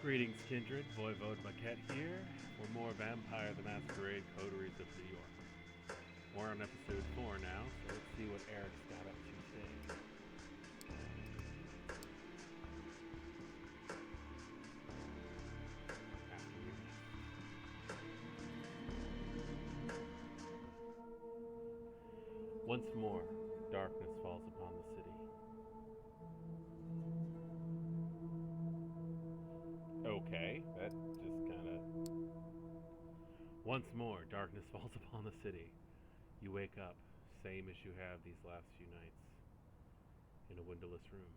Greetings, kindred. Voivode Maquette here for more Vampire the Masquerade Coteries of New York. We're on episode 4 now, so let's see what Eric's got up to today. Once more, darkness falls upon the city. Okay, that just kinda... Once more, darkness falls upon the city. You wake up, same as you have these last few nights, in a windowless room.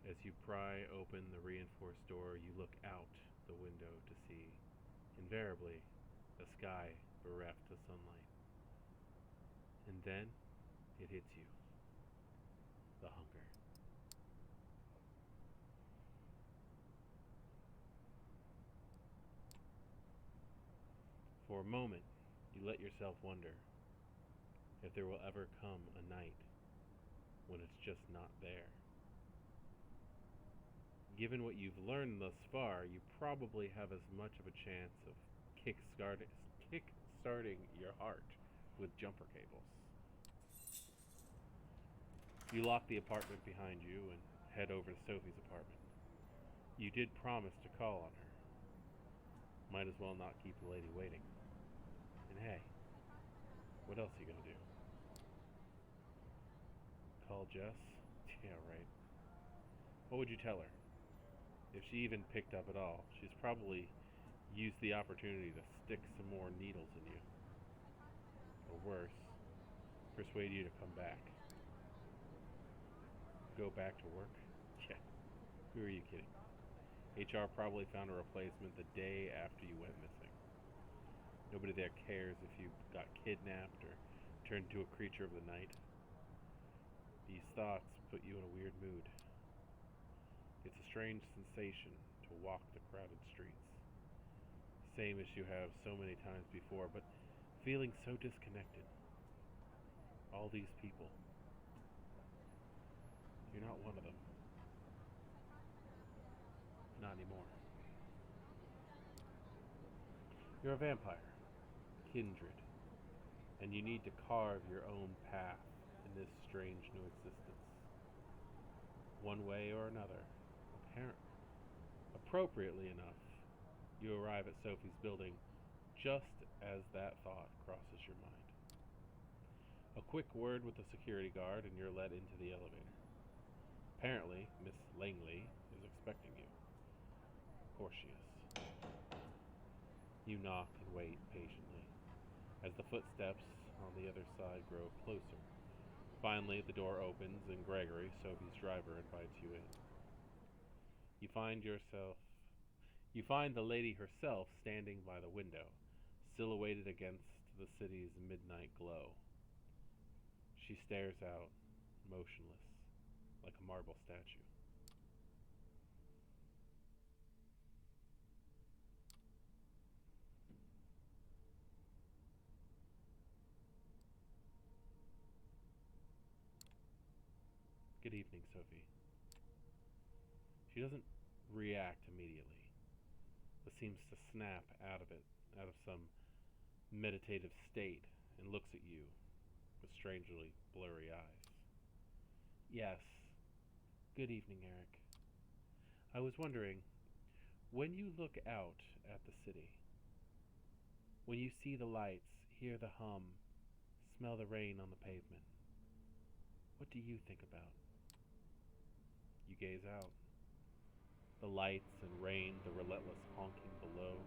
As you pry open the reinforced door, you look out the window to see, invariably, a sky bereft of sunlight. And then, it hits you. The hunger. For a moment, you let yourself wonder if there will ever come a night when it's just not there. Given what you've learned thus far, you probably have as much of a chance of kick-starting your heart with jumper cables. You lock the apartment behind you and head over to Sophie's apartment. You did promise to call on her. Might as well not keep the lady waiting. And hey, what else are you gonna do? Call Jess? Yeah, right. What would you tell her? If she even picked up at all, she's probably used the opportunity to stick some more needles in you. Or worse, persuade you to come back. Go back to work? Yeah, who are you kidding? HR probably found a replacement the day after you went missing. Nobody there cares if you got kidnapped or turned into a creature of the night. These thoughts put you in a weird mood. It's a strange sensation to walk the crowded streets. Same as you have so many times before, but feeling so disconnected. All these people. You're not one of them. Not anymore. You're a vampire. Kindred. And you need to carve your own path in this strange new existence. One way or another. Appropriately enough, you arrive at Sophie's building just as that thought crosses your mind. A quick word with the security guard and you're led into the elevator. Apparently, Miss Langley is expecting you. Of course she is. You knock and wait patiently as the footsteps on the other side grow closer. Finally, the door opens and Gregory, Sophie's driver, invites you in. You find the lady herself standing by the window, silhouetted against the city's midnight glow. She stares out, motionless, like a marble statue. Good evening, Sophie. She doesn't react immediately, but seems to snap out of some meditative state, and looks at you with strangely blurry eyes. Yes. Good evening, Eric. I was wondering, when you look out at the city, when you see the lights, hear the hum, smell the rain on the pavement, what do you think about? You gaze out. The lights and rain, the relentless honking below,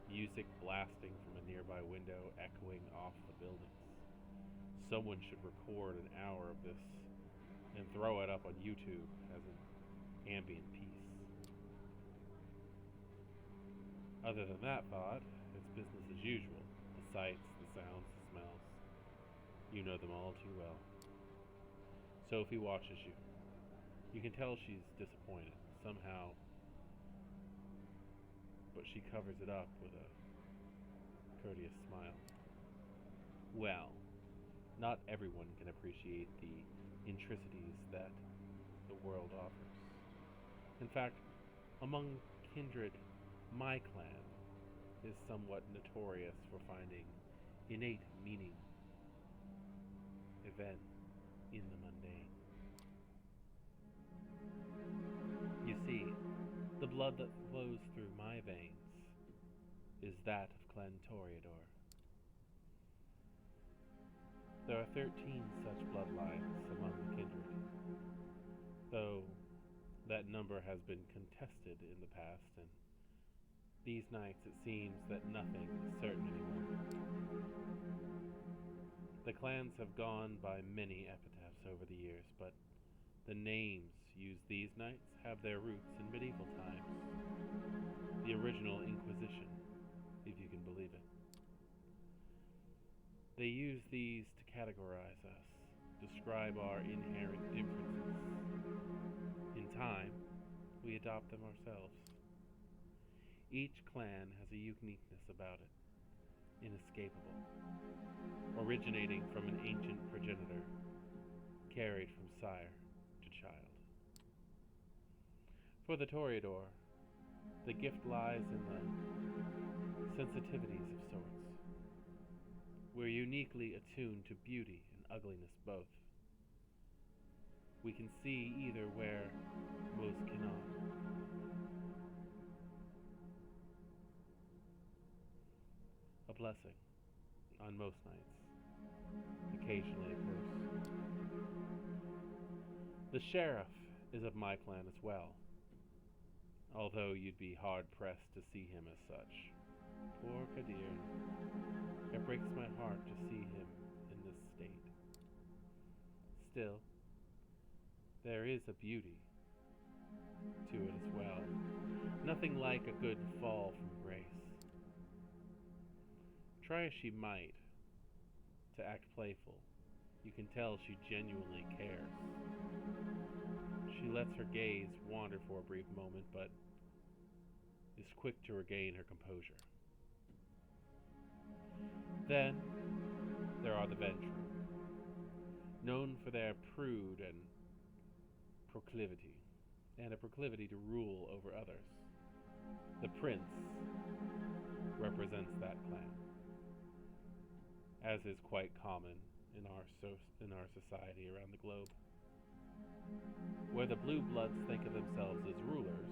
music blasting from a nearby window echoing off the buildings. Someone should record an hour of this and throw it up on YouTube as an ambient piece. Other than that thought, it's business as usual. The sights, the sounds, the smells. You know them all too well. Sophie watches you. You can tell she's disappointed, somehow, but she covers it up with a courteous smile. Well, not everyone can appreciate the intricacies that the world offers. In fact, Among kindred, my clan is somewhat notorious for finding innate meaning, event in the mundane. You see, the blood that flows through my veins is that of Clan Toreador. There are 13 such bloodlines among the kindred, though that number has been contested in the past, and these nights it seems that nothing is certain anymore. The clans have gone by many epitaphs over the years, but the names used these nights have their roots in medieval times. The original Inquisition, if you can believe it. They use these to categorize us, describe our inherent differences. In time, we adopt them ourselves. Each clan has a uniqueness about it, inescapable, originating from an ancient progenitor, carried from sire to child. For the Toreador, the gift lies in the sensitivities of sorts. We're uniquely attuned to beauty and ugliness both. We can see either where most cannot. A blessing on most nights, occasionally a curse. The sheriff is of my clan as well, although you'd be hard-pressed to see him as such. Poor Kadir. It breaks my heart to see him in this state. Still, there is a beauty to it as well. Nothing like a good fall from grace. Try as she might to act playful, you can tell she genuinely cares. She lets her gaze wander for a brief moment, but is quick to regain her composure. Then, there are the Ventru, known for their prude and proclivity, and a proclivity to rule over others. The prince represents that clan, as is quite common in our society around the globe. Where the blue bloods think of themselves as rulers,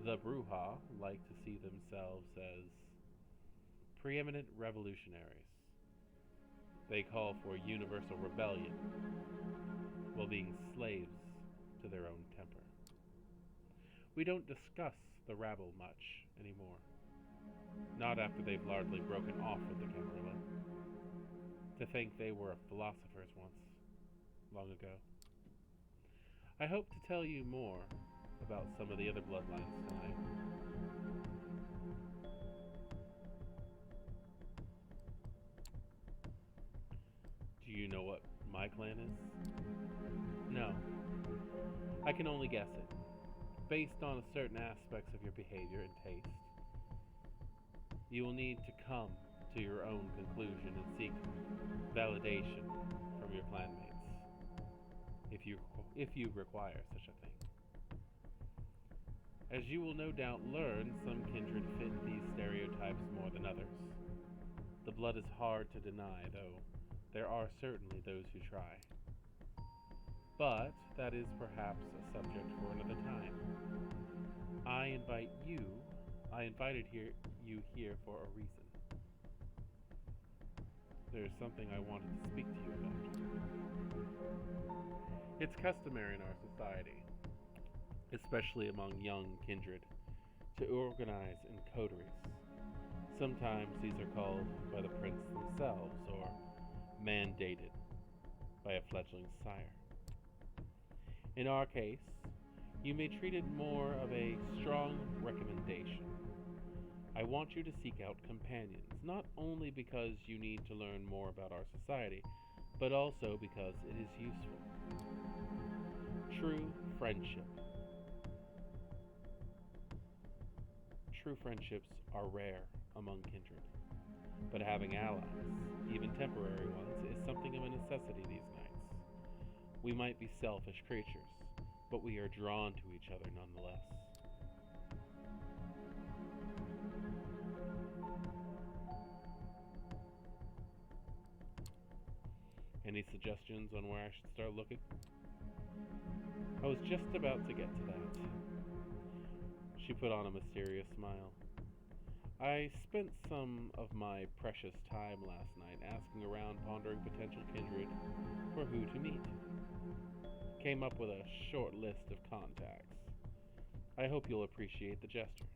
the Brujah like to see themselves as preeminent revolutionaries. They call for universal rebellion while being slaves to their own temper. We don't discuss the rabble much anymore. Not after they've largely broken off with the Camarilla. To think they were philosophers once, long ago. I hope to tell you more about some of the other bloodlines tonight. Do you know what my clan is? No. I can only guess it, based on certain aspects of your behavior and taste. You will need to come to your own conclusion and seek validation from your clanmates, if you require such a thing. As you will no doubt learn, some kindred fit these stereotypes more than others. The blood is hard to deny, though there are certainly those who try. But that is perhaps a subject for another time. I invited you here for a reason. There's something I wanted to speak to you about. It's customary in our society, especially among young kindred, to organize in coteries. Sometimes these are called by the prince themselves or mandated by a fledgling sire. In our case, you may treat it more of a strong recommendation. I want you to seek out companions, not only because you need to learn more about our society, but also because it is useful. True friendships are rare among kindred, but having allies, even temporary ones, is something of a necessity these nights. We might be selfish creatures, but we are drawn to each other nonetheless. Any suggestions on where I should start looking? I was just about to get to that. She put on a mysterious smile. I spent some of my precious time last night asking around, pondering potential kindred for who to meet. Came up with a short list of contacts. I hope you'll appreciate the gesture.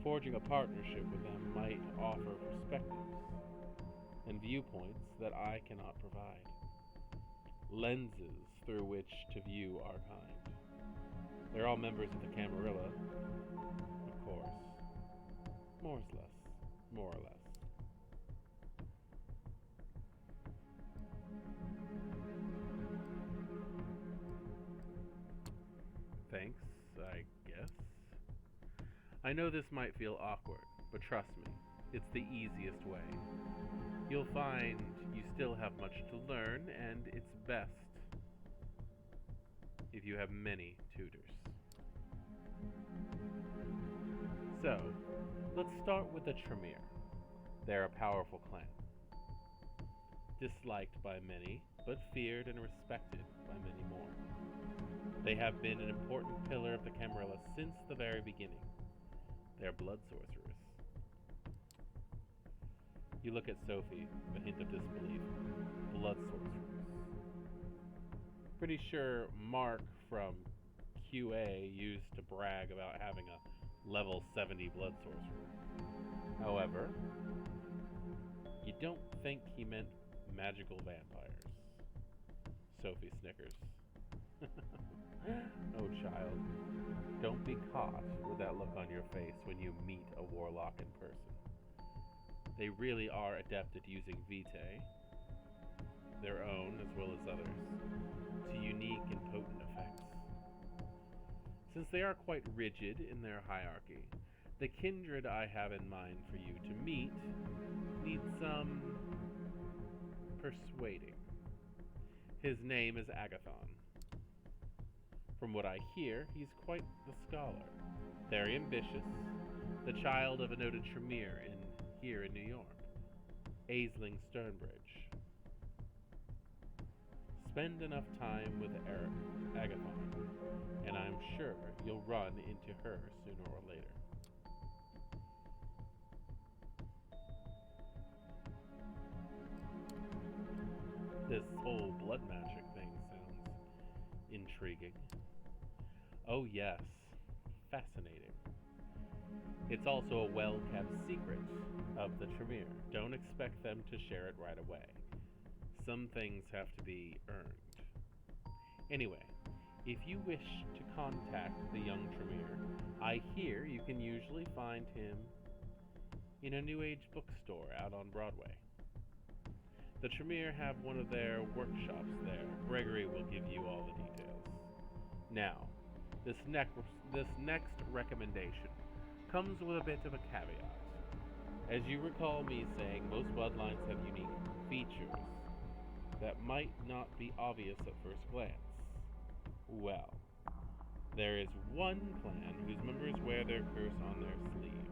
Forging a partnership with them might offer perspectives and viewpoints that I cannot provide. Lenses through which to view our kind. They're all members of the Camarilla, of course. More or less. Thanks, I guess. I know this might feel awkward, but trust me, it's the easiest way. You'll find you still have much to learn, and it's best if you have many tutors. So, let's start with the Tremere. They're a powerful clan. Disliked by many, but feared and respected by many more. They have been an important pillar of the Camarilla since the very beginning. They're blood sorcerers. You look at Sophie, a hint of disbelief. Blood sorcerers. Pretty sure Mark from QA used to brag about having a level 70 blood sorcerer. However, you don't think he meant magical vampires. Sophie snickers. Oh, child. Don't be caught with that look on your face when you meet a warlock in person. They really are adept at using VtM, their own as well as others, to unique and potent effects. Since they are quite rigid in their hierarchy, the kindred I have in mind for you to meet needs some persuading. His name is Agathon. From what I hear, he's quite the scholar, very ambitious, the child of a noted Tremere here in New York, Aisling Sternbridge. Spend enough time with Agathon, and I'm sure you'll run into her sooner or later. This whole blood magic thing sounds intriguing. Oh yes, fascinating. It's also a well-kept secret of the Tremere. Don't expect them to share it right away. Some things have to be earned. Anyway, if you wish to contact the young Tremere, I hear you can usually find him in a New Age bookstore out on Broadway. The Tremere have one of their workshops there. Gregory will give you all the details. Now, this next recommendation comes with a bit of a caveat. As you recall me saying, most bloodlines have unique features that might not be obvious at first glance. Well, there is one clan whose members wear their curse on their sleeve.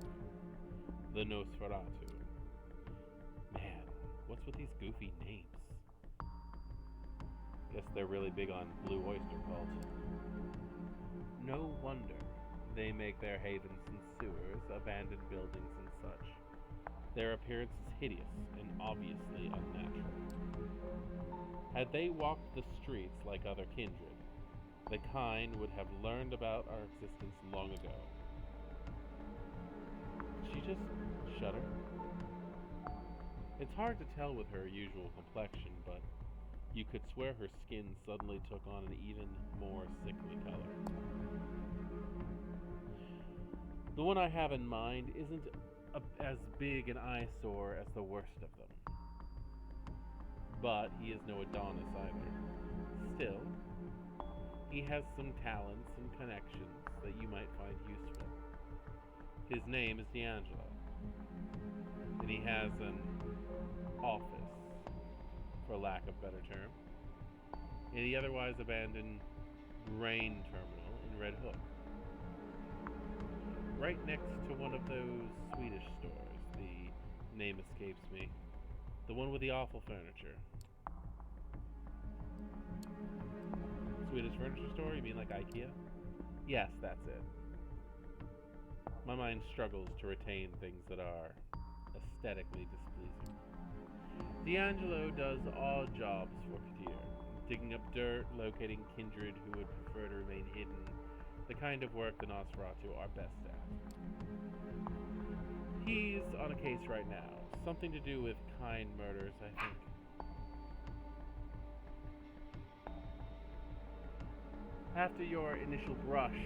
The Nosferatu. Man, what's with these goofy names? Guess they're really big on Blue Oyster Cult. No wonder they make their havens in sewers, abandoned buildings, and such. Their appearance is hideous and obviously unnatural. Had they walked the streets like other kindred, the kind would have learned about our existence long ago. Did she just shudder? It's hard to tell with her usual complexion, but you could swear her skin suddenly took on an even more sickly color. The one I have in mind isn't as big an eyesore as the worst of them. But he is no Adonis either. Still, he has some talents and connections that you might find useful. His name is D'Angelo, and he has an office, for lack of a better term, in the otherwise abandoned grain terminal in Red Hook. Right next to one of those Swedish stores. The name escapes me. The one with the awful furniture. Swedish furniture store? You mean like IKEA? Yes, that's it. My mind struggles to retain things that are aesthetically displeasing. D'Angelo does odd jobs for Kadir, digging up dirt, locating kindred who would prefer to remain hidden, the kind of work the Nosferatu are best at. He's on a case right now, something to do with kind murders, I think. After your initial brush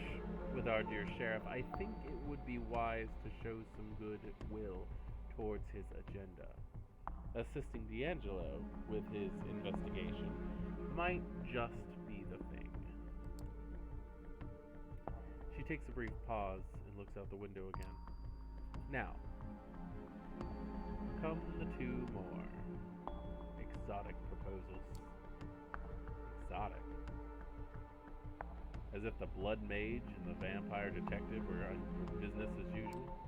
with our dear sheriff, I think it would be wise to show some goodwill towards his agenda. Assisting D'Angelo with his investigation might just be the thing. She takes a brief pause and looks out the window again. Now, come the two more exotic proposals. Exotic. As if the blood mage and the vampire detective were on business as usual.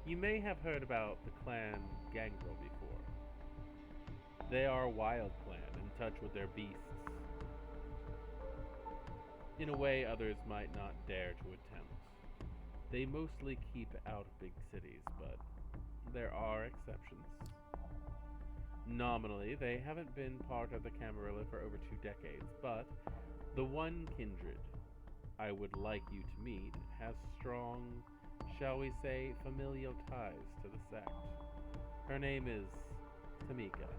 You may have heard about the clan Gangrel before. They are a wild clan, in touch with their beasts. In a way others might not dare to attempt. They mostly keep out of big cities, but there are exceptions. Nominally, they haven't been part of the Camarilla for over 2 decades, but the one kindred I would like you to meet has strong, shall we say, familial ties to the sect. Her name is Tamika.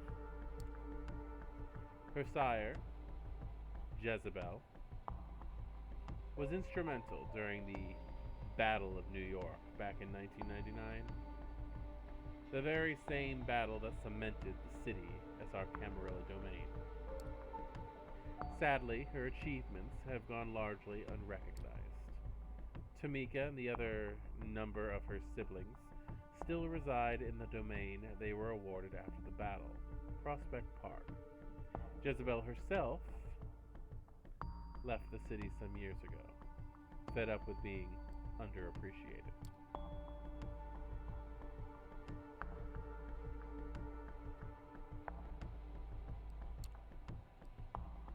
Her sire, Jezebel, was instrumental during the Battle of New York back in 1999. The very same battle that cemented the city as our Camarilla domain. Sadly, her achievements have gone largely unrecognized. Tamika and the other number of her siblings still reside in the domain they were awarded after the battle, Prospect Park. Jezebel herself left the city some years ago, fed up with being underappreciated.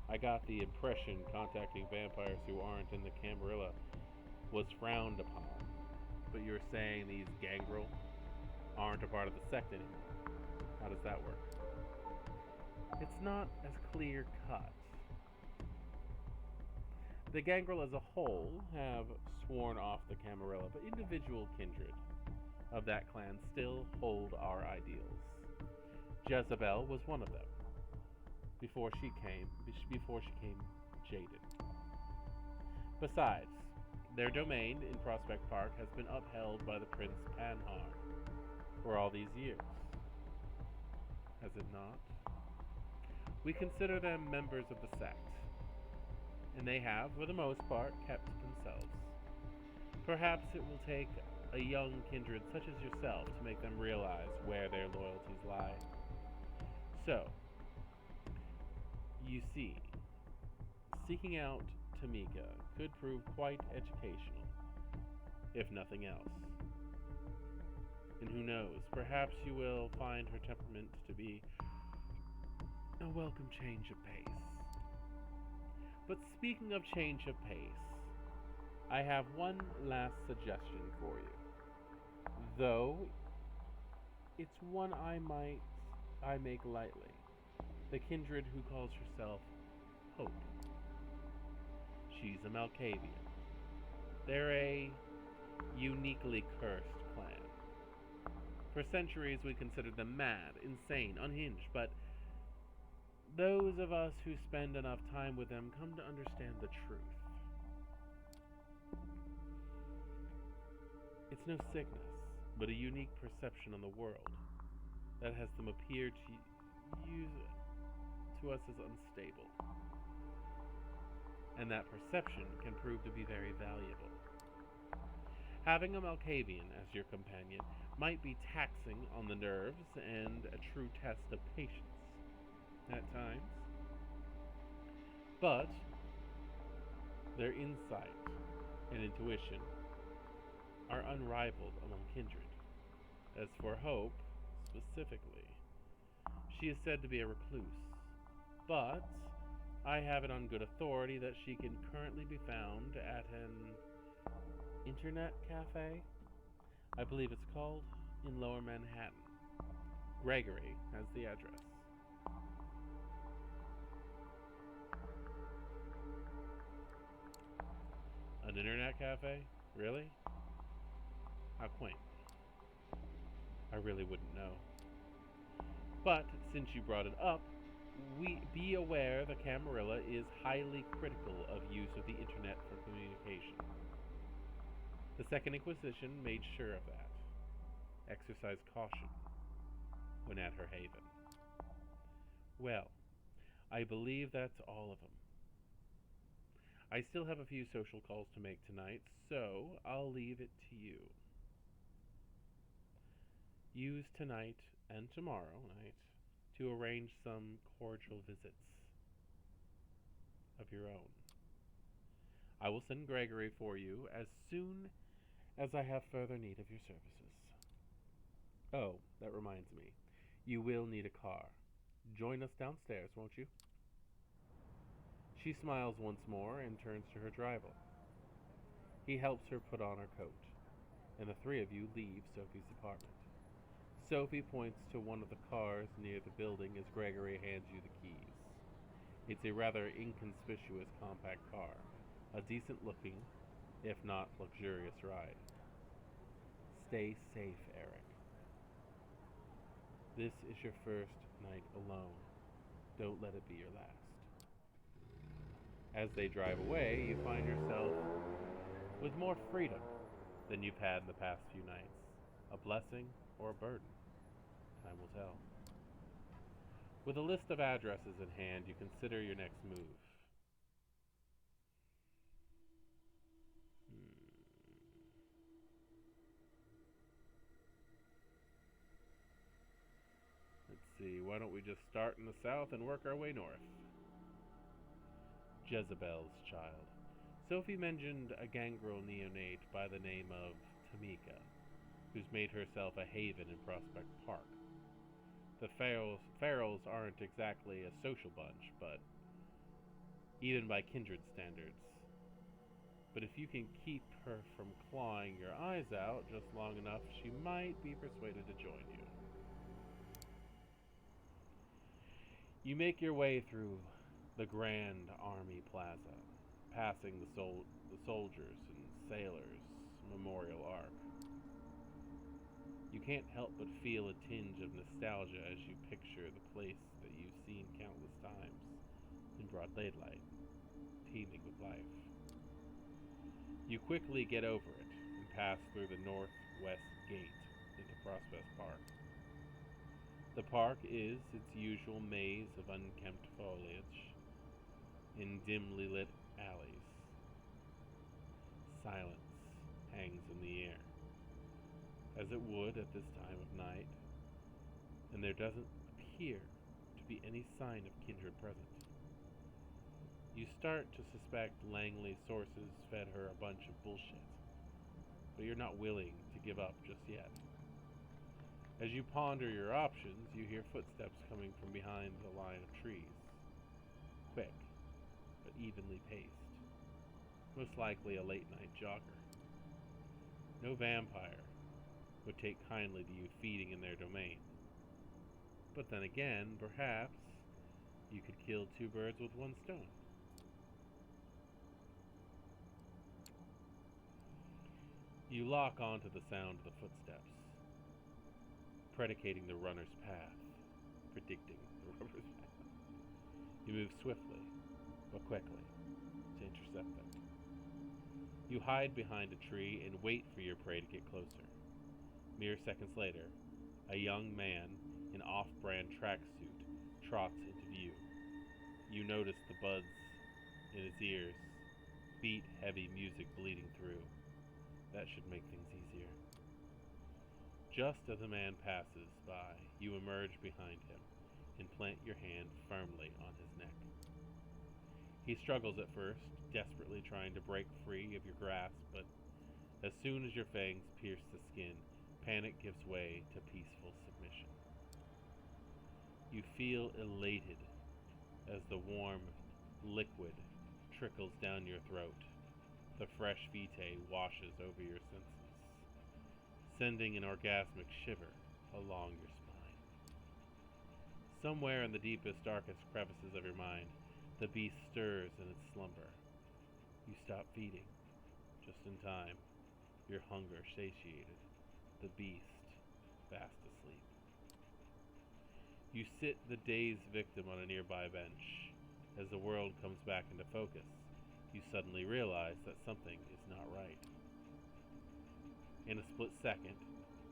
I got the impression contacting vampires who aren't in the Camarilla was frowned upon, but you're saying these Gangrel aren't a part of the sect anymore. How does that work? It's not as clear cut. The Gangrel as a whole have sworn off the Camarilla, but individual kindred of that clan still hold our ideals. Jezebel was one of them. Before she came jaded. Besides, their domain in Prospect Park has been upheld by the Prince Panhard for all these years. Has it not? We consider them members of the sect, and they have, for the most part, kept to themselves. Perhaps it will take a young kindred such as yourself to make them realize where their loyalties lie. So, you see, seeking out Tamika could prove quite educational, if nothing else. And who knows, perhaps you will find her temperament to be a welcome change of pace. But speaking of change of pace, I have one last suggestion for you. Though, it's one I make lightly. The kindred who calls herself Hope. She's a Malkavian. They're a uniquely cursed clan. For centuries we considered them mad, insane, unhinged, but those of us who spend enough time with them come to understand the truth. It's no sickness, but a unique perception on the world that has them appear to us as unstable. And that perception can prove to be very valuable. Having a Malkavian as your companion might be taxing on the nerves and a true test of patience at times. But their insight and intuition are unrivaled among kindred. As for Hope, specifically, she is said to be a recluse, but I have it on good authority that she can currently be found at an internet cafe. I believe it's called, in Lower Manhattan. Gregory has the address. An internet cafe? Really? How quaint. I really wouldn't know. But since you brought it up, be aware the Camarilla is highly critical of use of the internet for communication. The Second Inquisition made sure of that. Exercise caution when at her haven. Well, I believe that's all of them. I still have a few social calls to make tonight, so I'll leave it to you. Use tonight and tomorrow night to arrange some cordial visits of your own. I will send Gregory for you as soon as I have further need of your services. Oh, that reminds me. You will need a car. Join us downstairs, won't you? She smiles once more and turns to her driver. He helps her put on her coat, and the three of you leave Sophie's apartment. Sophie points to one of the cars near the building as Gregory hands you the keys. It's a rather inconspicuous compact car, a decent-looking, if not luxurious ride. Stay safe, Eric. This is your first night alone. Don't let it be your last. As they drive away, you find yourself with more freedom than you've had in the past few nights. A blessing or a burden? Time will tell. With a list of addresses in hand, you consider your next move. Let's see, why don't we just start in the south and work our way north? Jezebel's Child. Sophie mentioned a gangrel neonate by the name of Tamika, who's made herself a haven in Prospect Park. The Farrells aren't exactly a social bunch, but even by kindred standards. But if you can keep her from clawing your eyes out just long enough, she might be persuaded to join you. You make your way through the Grand Army Plaza, passing the soldiers and sailors Memorial Arc. You can't help but feel a tinge of nostalgia as you picture the place that you've seen countless times in broad daylight, teeming with life. You quickly get over it and pass through the northwest gate into Prospect Park. The park is its usual maze of unkempt foliage in dimly lit alleys. Silence hangs in the air, as it would at this time of night, and there doesn't appear to be any sign of kindred present. You start to suspect Langley's sources fed her a bunch of bullshit, but you're not willing to give up just yet. As you ponder your options, you hear footsteps coming from behind the line of trees. Quick, but evenly paced. Most likely a late-night jogger. No vampire would take kindly to you feeding in their domain. But then again, perhaps you could kill two birds with one stone. You lock onto the sound of the footsteps, predicating the runner's path, predicting the runner's path. You move swiftly, but quickly, to intercept them. You hide behind a tree and wait for your prey to get closer. Mere seconds later, a young man in off-brand tracksuit trots into view. You notice the buds in his ears, beat-heavy music bleeding through. That should make things easier. Just as the man passes by, you emerge behind him and plant your hand firmly on his neck. He struggles at first, desperately trying to break free of your grasp, but as soon as your fangs pierce the skin, panic gives way to peaceful submission. You feel elated as the warm Liquid trickles down your throat. The fresh vitae washes over your senses, sending an orgasmic shiver along your spine. Somewhere in the deepest, darkest crevices of your mind, the beast stirs in its slumber. You stop feeding, just in time, your hunger satiated, the beast fast asleep. You sit the dazed victim on a nearby bench. As the world comes back into focus, you suddenly realize that something is not right. In a split second,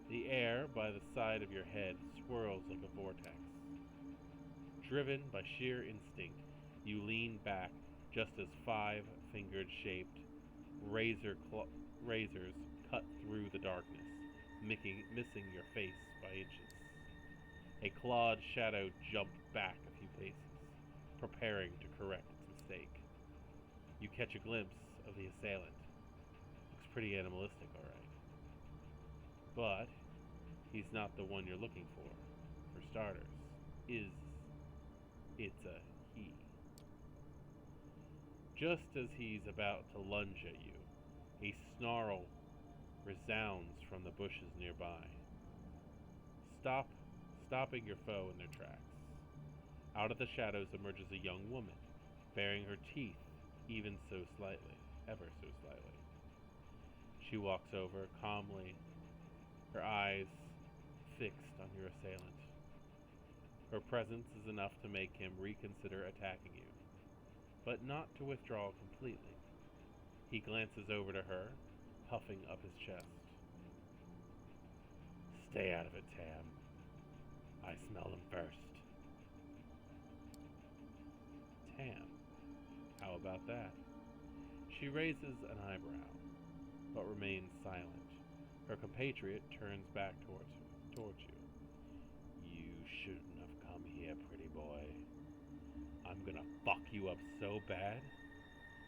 the air by the side of your head swirls like a vortex. Driven by sheer instinct, you lean back just as five-fingered shaped razors cut through the darkness, missing your face by inches. A clawed shadow jumped back a few paces, preparing to correct its mistake. You catch a glimpse of the assailant. Looks pretty animalistic, alright. But he's not the one you're looking for. For starters, it's a he. Just as he's about to lunge at you, a snarl resounds from the bushes nearby, stopping your foe in their tracks. Out of the shadows emerges a young woman, baring her teeth ever so slightly. She walks over calmly, her eyes fixed on your assailant. Her presence is enough to make him reconsider attacking you, but not to withdraw completely. He glances over to her, puffing up his chest. Stay out of it, Tam. I smell them first. Tam, how about that? She raises an eyebrow, but remains silent. Her compatriot turns back towards you. You shouldn't have come here, pretty boy. I'm gonna fuck you up so bad,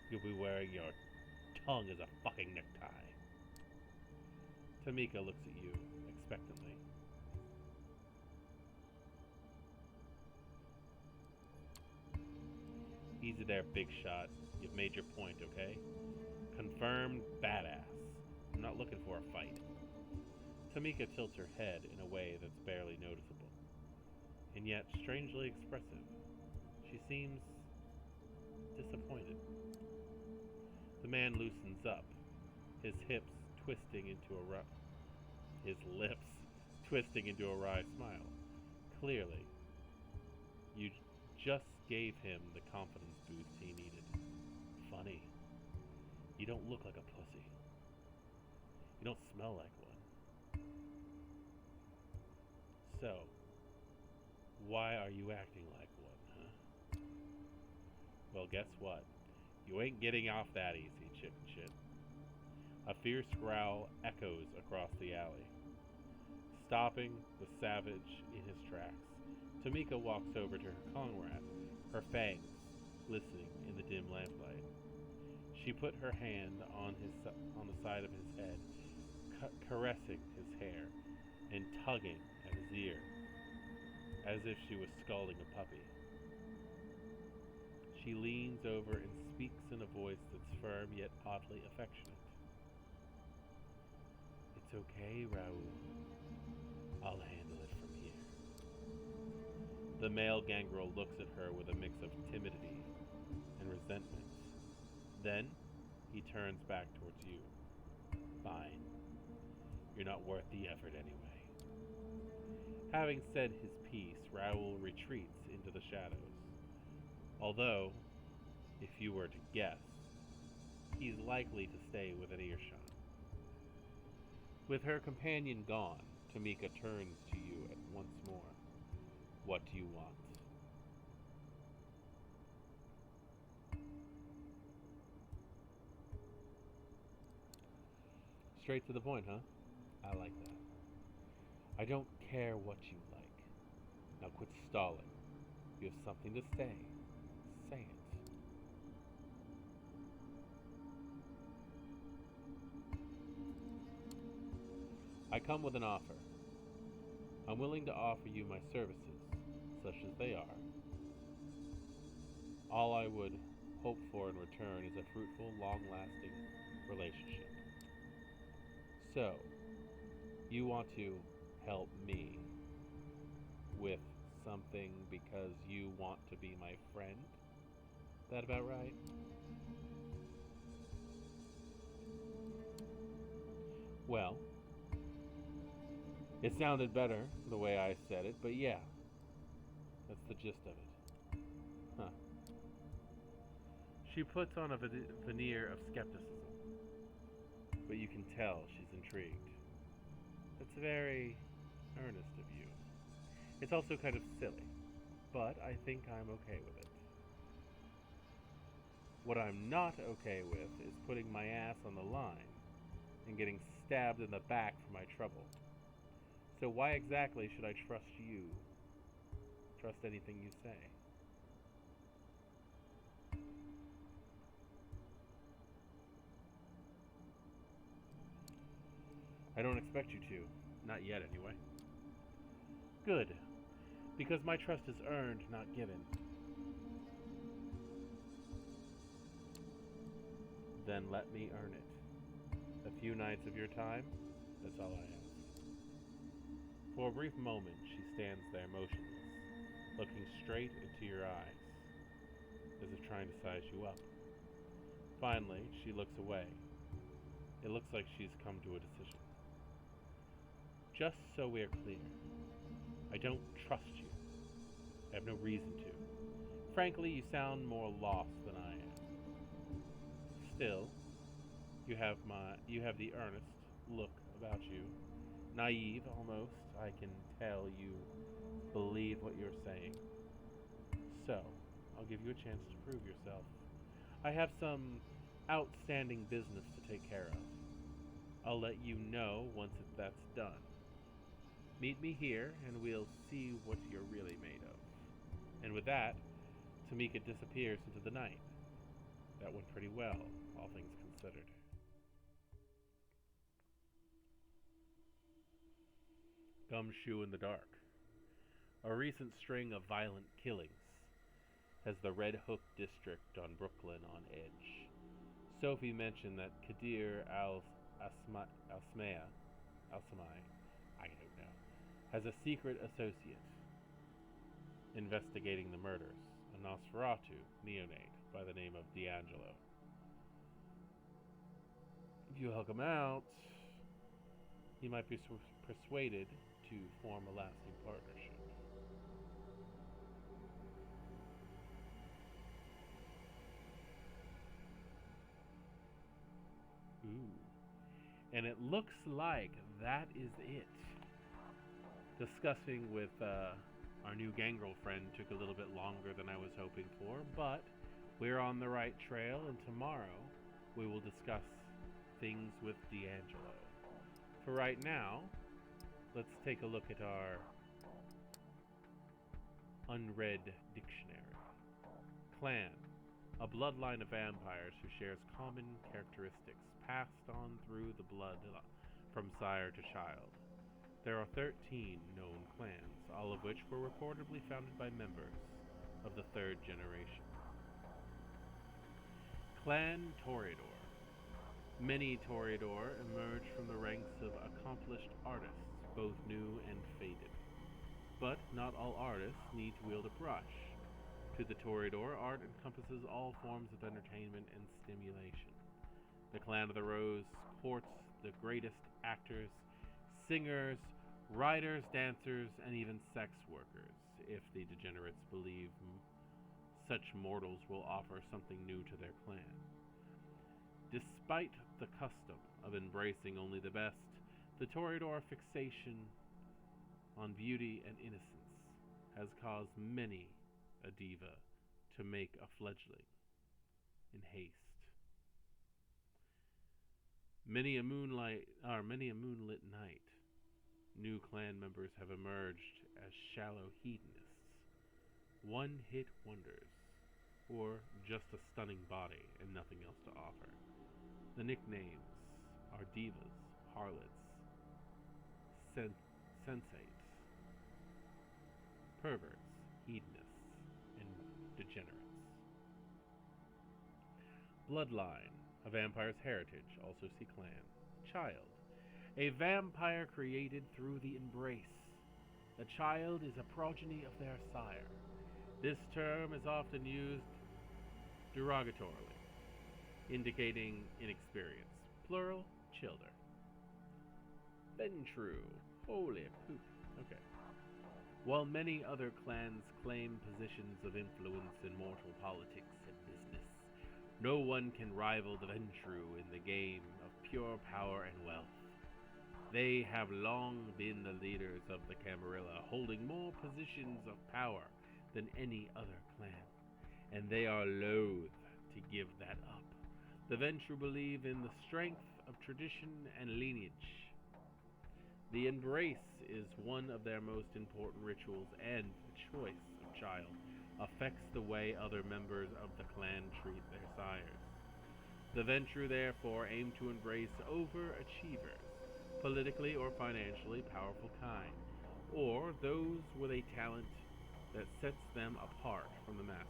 you'll be wearing your tongue as a fucking necktie. Tamika looks at you expectantly. Easy there, big shot. You've made your point, okay? Confirmed badass. I'm not looking for a fight. Tamika tilts her head in a way that's barely noticeable, and yet strangely expressive. She seems disappointed. The man loosens up, his lips twisting into a wry smile. Clearly, you just gave him the confidence boost he needed. Funny. You don't look like a pussy. You don't smell like one. So, why are you acting like one, huh? Well, guess what? You ain't getting off that easy, chicken shit. A fierce growl echoes across the alley, stopping the savage in his tracks. Tamika walks over to her comrade, her fangs glistening in the dim lamplight. She put her hand on the side of his head, caressing his hair and tugging at his ear, as if she was scalding a puppy. She leans over and speaks in a voice that's firm yet oddly affectionate. It's okay, Raoul. I'll handle it from here. The male gangrel looks at her with a mix of timidity and resentment. Then, he turns back towards you. Fine. You're not worth the effort anyway. Having said his piece, Raoul retreats into the shadows. Although, if you were to guess, he's likely to stay within earshot. With her companion gone, Tamika turns to you once more. What do you want? Straight to the point, huh? I like that. I don't care what you like. Now quit stalling. You have something to say. Say it. I come with an offer. I'm willing to offer you my services, such as they are. All I would hope for in return is a fruitful, long-lasting relationship. So, you want to help me with something because you want to be my friend? That about right? Well, it sounded better the way I said it, but yeah, that's the gist of it. Huh. She puts on a veneer of skepticism, but you can tell she's intrigued. That's very earnest of you. It's also kind of silly, but I think I'm okay with it. What I'm not okay with is putting my ass on the line and getting stabbed in the back for my trouble. So why exactly should I trust you? Trust anything you say? I don't expect you to. Not yet, anyway. Good. Because my trust is earned, not given. Then let me earn it. A few nights of your time, that's all I ask. For a brief moment, she stands there motionless, looking straight into your eyes, as if trying to size you up. Finally, she looks away. It looks like she's come to a decision. Just so we're clear, I don't trust you. I have no reason to. Frankly, you sound more lost than I am. Still, you have the earnest look about you. Naive almost. I can tell you believe what you're saying. So, I'll give you a chance to prove yourself. I have some outstanding business to take care of. I'll let you know once that's done. Meet me here, and we'll see what you're really made of. And with that, Tamika disappears into the night. That went pretty well, all things considered. Gumshoe in the Dark. A recent string of violent killings has the Red Hook district on Brooklyn on edge. Sophie mentioned that Kadir Al-Asmai, I don't know, has a secret associate investigating the murders, a Nosferatu neonate by the name of D'Angelo. If you help him out, he might be persuaded to form a lasting partnership. Ooh. And it looks like that is it. Discussing with our new gangrel friend took a little bit longer than I was hoping for, but we're on the right trail, and tomorrow we will discuss things with D'Angelo. For right now, let's take a look at our unread dictionary. Clan, a bloodline of vampires who shares common characteristics passed on through the blood from sire to child. There are 13 known clans, all of which were reportedly founded by members of the third generation. Clan Toreador. Many Toreador emerge from the ranks of accomplished artists, both new and faded. But not all artists need to wield a brush. To the Toreador, art encompasses all forms of entertainment and stimulation. The Clan of the Rose courts the greatest actors, singers, writers, dancers, and even sex workers, if the degenerates believe such mortals will offer something new to their clan. Despite the custom of embracing only the best, the Toreador fixation on beauty and innocence has caused many a diva to make a fledgling in haste. Many a moonlit night, new clan members have emerged as shallow hedonists, one-hit wonders, or just a stunning body and nothing else to offer. The nicknames are divas, harlots, sensates, perverts, hedonists, and degenerates. Bloodline, a vampire's heritage, also see clan. Child, a vampire created through the embrace. The child is a progeny of their sire. This term is often used derogatorily, indicating inexperience. Plural, childer. Ventru, holy poop. Okay. While many other clans claim positions of influence in mortal politics and business, no one can rival the Ventru in the game of pure power and wealth. They have long been the leaders of the Camarilla, holding more positions of power than any other clan, and they are loath to give that up. The Ventru believe in the strength of tradition and lineage. The embrace is one of their most important rituals, and the choice of child affects the way other members of the clan treat their sires. The Ventru therefore aim to embrace overachievers, politically or financially powerful kind, or those with a talent that sets them apart from the masses.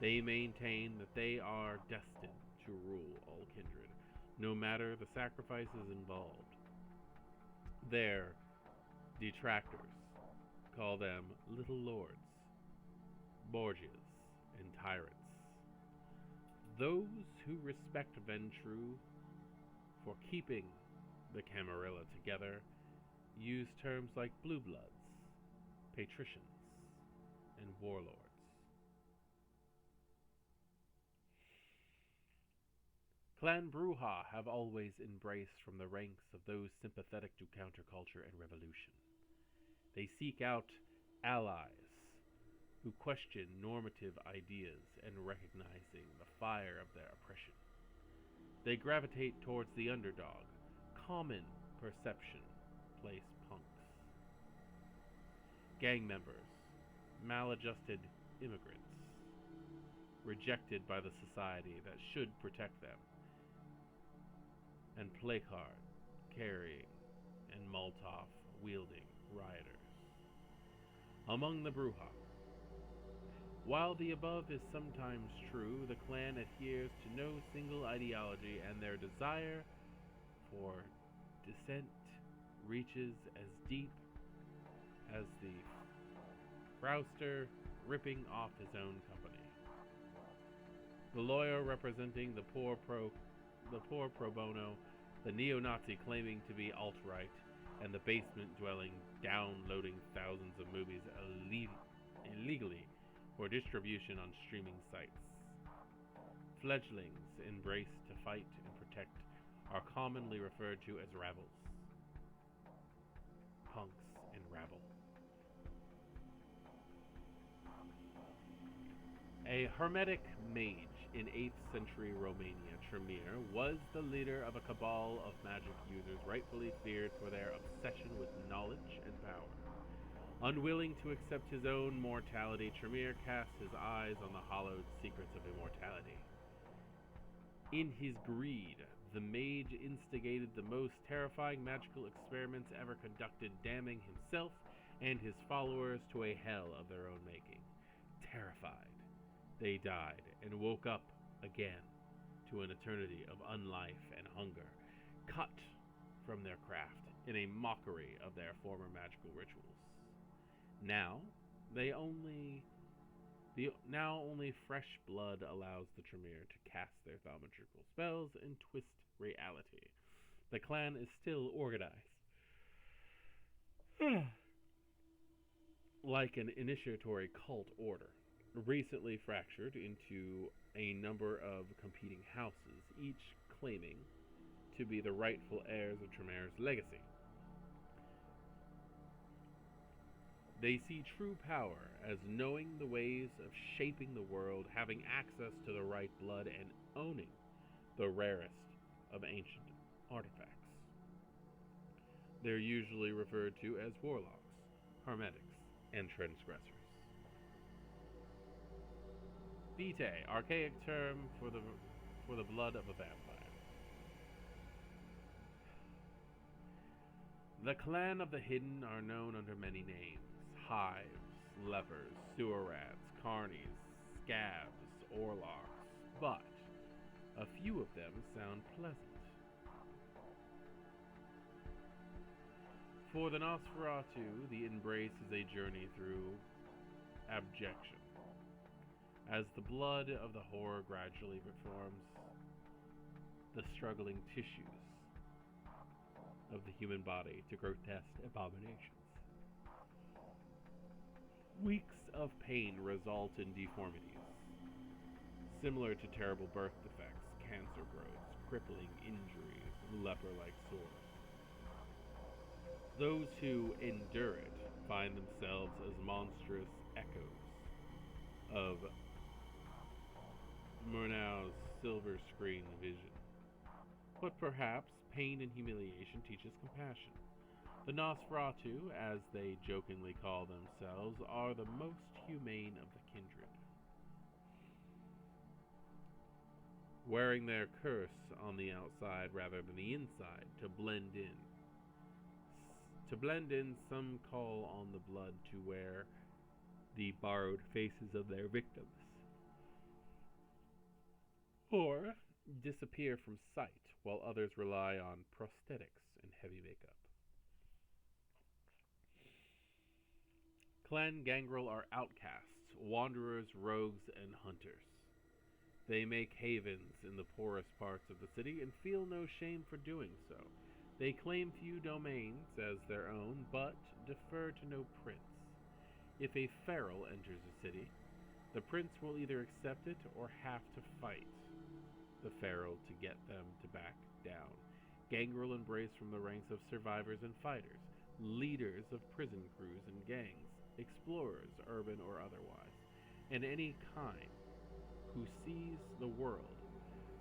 They maintain that they are destined to rule all kindred, no matter the sacrifices involved. Their detractors call them little lords, Borgias, and tyrants. Those who respect Ventru for keeping the Camarilla together use terms like blue bloods, patricians, and warlords. Clan Brujah have always embraced from the ranks of those sympathetic to counterculture and revolution. They seek out allies who question normative ideas and recognizing the fire of their oppression. They gravitate towards the underdog, common perception, place punks. Gang members, maladjusted immigrants, rejected by the society that should protect them, and placard carrying and Molotov wielding rioters. Among the Brujah, while the above is sometimes true, the clan adheres to no single ideology, and their desire for dissent reaches as deep as the frowster ripping off his own company. The lawyer representing the poor pro bono, the neo-Nazi claiming to be alt-right, and the basement-dwelling downloading thousands of movies illegally for distribution on streaming sites. Fledglings embraced to fight and protect are commonly referred to as rabbles. Punks and rabble. A hermetic mage in 8th century Romania, Tremere, was the leader of a cabal of magic users rightfully feared for their obsession with knowledge and power. Unwilling to accept his own mortality, Tremere cast his eyes on the hallowed secrets of immortality. In his greed, the mage instigated the most terrifying magical experiments ever conducted, damning himself and his followers to a hell of their own making. Terrified, they died and woke up again to an eternity of unlife and hunger, cut from their craft in a mockery of their former magical rituals. Now only fresh blood allows the Tremere to cast their thaumaturgical spells and twist reality. The clan is still organized. Like an initiatory cult order, recently fractured into a number of competing houses, each claiming to be the rightful heirs of Tremere's legacy. They see true power as knowing the ways of shaping the world, having access to the right blood, and owning the rarest of ancient artifacts. They're usually referred to as warlocks, hermetics, and transgressors. Vitae, archaic term for the blood of a vampire. The clan of the hidden are known under many names: hives, lepers, sewer rats, carnies, scabs, orlocks. But A few of them sound pleasant. For the Nosferatu, the embrace is a journey through abjection. As the blood of the horror gradually reforms the struggling tissues of the human body to grotesque abominations. Weeks of pain result in deformities, similar to terrible birth defects, cancer growths, crippling injuries, and leper-like sores. Those who endure it find themselves as monstrous echoes of Murnau's silver screen vision. But perhaps pain and humiliation teaches compassion. The Nosferatu, as they jokingly call themselves, are the most humane of the kindred. Wearing their curse on the outside rather than the inside to blend in. To blend in, some call on the blood to wear the borrowed faces of their victims, or disappear from sight, while others rely on prosthetics and heavy makeup. Clan Gangrel are outcasts, wanderers, rogues, and hunters. They make havens in the poorest parts of the city and feel no shame for doing so. They claim few domains as their own, but defer to no prince. If a feral enters a city, the prince will either accept it or have to fight the feral to get them to back down. Gangrel embrace from the ranks of survivors and fighters, leaders of prison crews and gangs, explorers, urban or otherwise, and any kind who sees the world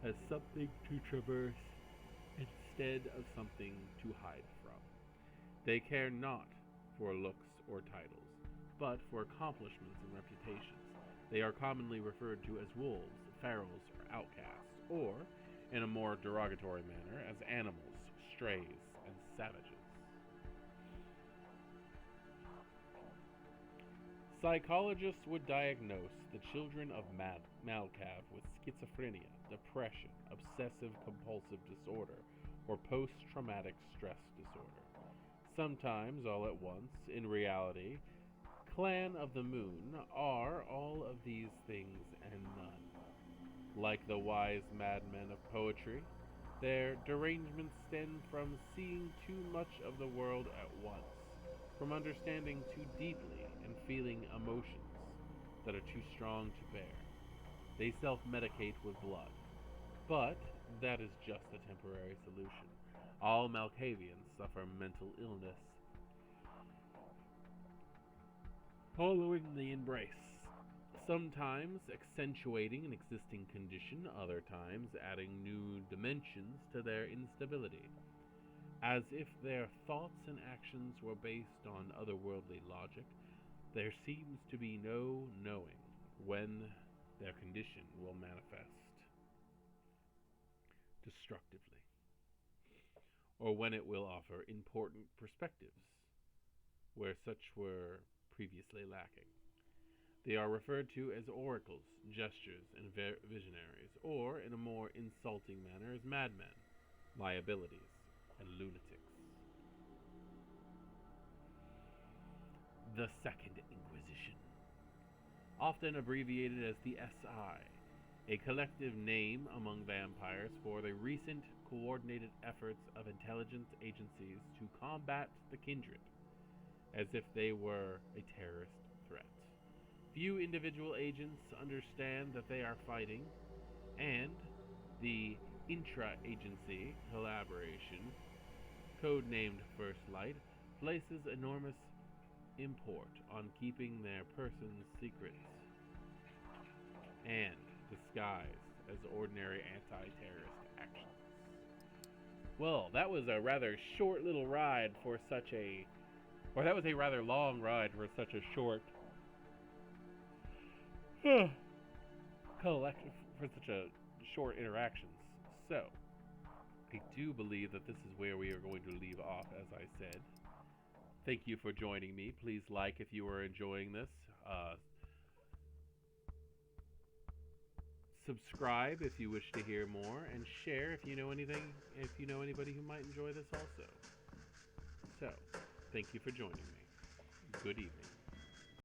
as something to traverse instead of something to hide from. They care not for looks or titles, but for accomplishments and reputations. They are commonly referred to as wolves, ferals, or outcasts, or, in a more derogatory manner, as animals, strays, and savages. Psychologists would diagnose the children of Malkav with schizophrenia, depression, obsessive-compulsive disorder, or post-traumatic stress disorder. Sometimes all at once, in reality, Clan of the Moon are all of these things and none. Like the wise madmen of poetry, their derangements stem from seeing too much of the world at once, from understanding too deeply and feeling emotions that are too strong to bear. They self-medicate with blood. But that is just a temporary solution. All Malkavians suffer mental illness following the embrace, sometimes accentuating an existing condition, other times adding new dimensions to their instability. As if their thoughts and actions were based on otherworldly logic, there seems to be no knowing when their condition will manifest destructively, or when it will offer important perspectives where such were previously lacking. They are referred to as oracles, gestures, and visionaries, or, in a more insulting manner, as madmen, liabilities, and lunatics. The Second Inquisition, often abbreviated as the SI, a collective name among vampires for the recent coordinated efforts of intelligence agencies to combat the kindred, as if they were a terrorist threat. Few individual agents understand that they are fighting, and the intra-agency collaboration, codenamed First Light, places enormous import on keeping their persons secrets and disguised as ordinary anti-terrorist actions. Well, that was a rather short little ride for such a... or that was a rather long ride for such a short... collective, for such a short interactions. So, I do believe that this is where we are going to leave off, as I said. Thank you for joining me. Please like if you are enjoying this. Subscribe if you wish to hear more, and share if you know anybody who might enjoy this also. So, thank you for joining me. Good evening.